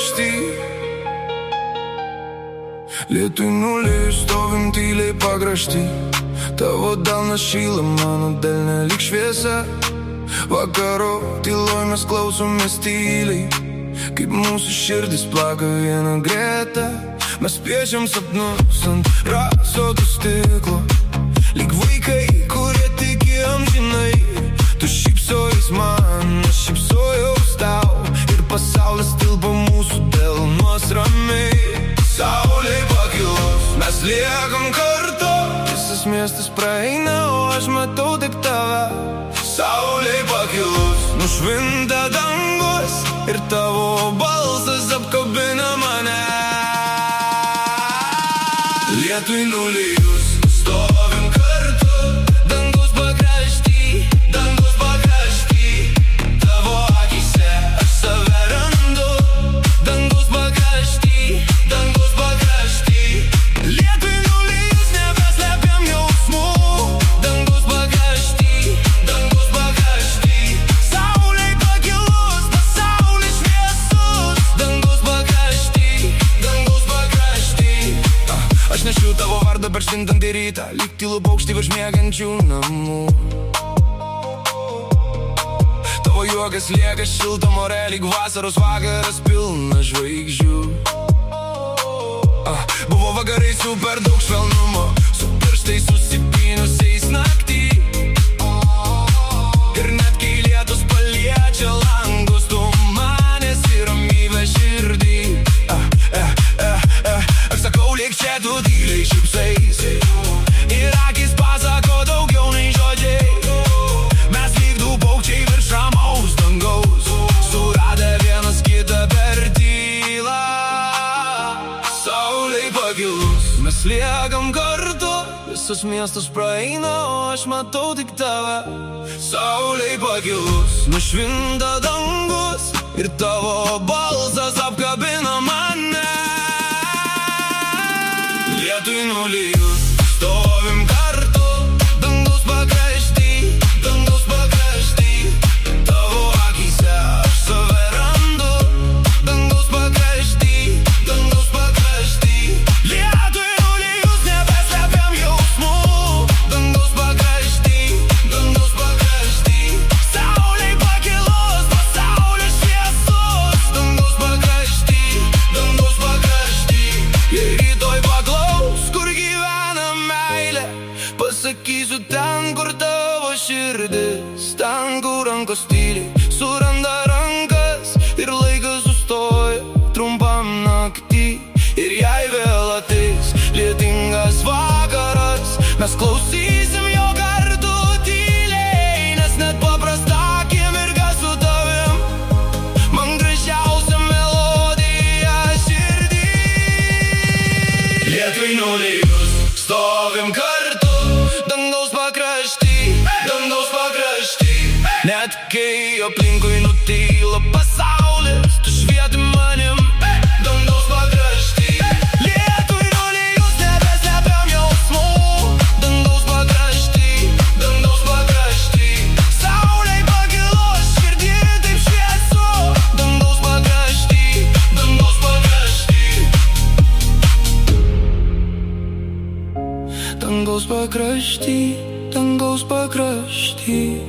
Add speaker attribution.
Speaker 1: pakrašty. Lietui nulijus stovim tyliai pakrašty. Tavo delnas šyla mano delne lyg šviesa. Vakaro tyloj mes klausomės tyliai, kaip mūsų širdis plaka vieną greta. Mes piešiam sapnus ant rasoto stiklo, lyg vaikai, kurie tiki amžinai. Tu šypsojais man, aš šypsojaus tau, ir pasaulis tilpo mūsų delnuos ramiai. Saulei pakilus, mes liekam kartu. Visas miestas praeina, o aš matau tik tave. Saulei pakilus, nušvinta dangus, ir tavo balsas apkabina mane. Lietui nulijus, stovim kartu. Dangus pakrašty, tavo akyse aš save randu. Dangus pakrašty, lietui nulijus, nebeslepiam jausmų. Dangus pakrašty, saulei pakilus, pasaulis šviesus. Dangus pakrašty. Aš nešiu tavo vardą per švintantį rytą, lyg tylų paukštį virš miegančių namų. Tavo juokas lieka šiltam ore, lyg vasaros vakaras pilnas žvaigždžių. Buvo vakarai su per daug švelnumo, su pirštais susipynusiais naktį. Ir net kai lietus paliečia langus, tu man esi ramybė širdį. Aš sakau, liek čia tu tyliai šypsais, ir akys pasako daugiau nei žodžiai. Mes lyg du paukščiai virš ramaus dangaus, suradę vienas kitą per tylą. Saulei pakilus, mes liekam kartu. Visas miestas praeina, o aš matau tik tave. Saulei pakilus, nušvinta dangus, ir tavo balsas apkabina mane. Lietui nulijus, stovim kartu. Dangus pakrašty, tavo akyse aš save randu. Dangus pakrašty, lietui nulijus, nebeslepiam jausmų. Dangus pakrašty, saulei pakilus, pasaulis šviesus. Dangus pakrašty, jei rytoj paklaus, kur gyvena meilė, pasakysiu ten, kur tavo širdis. Ten, kur rankos tyliai suranda rankas, ir laikas sustoja trumpam naktį. Ir jei vėl ateis lietingas vakaras, mes klausysim jo kartu tyliai. Nes net paprasta akimirka su tavim man gražiausia melodija širdį. Lietui nulijus, stovim kartu. Dangaus pakrašty, net kai aplinkui nutyla pasaulis, tu švieti manim. Dangaus pakrašty, lietui nulijus, nebeslepiam jausmų. Dangaus pakrašty, saulei pakilus, širdį taip šviesu. Dangaus pakrašty, dangaus pakrašty, dangaus pakrašty.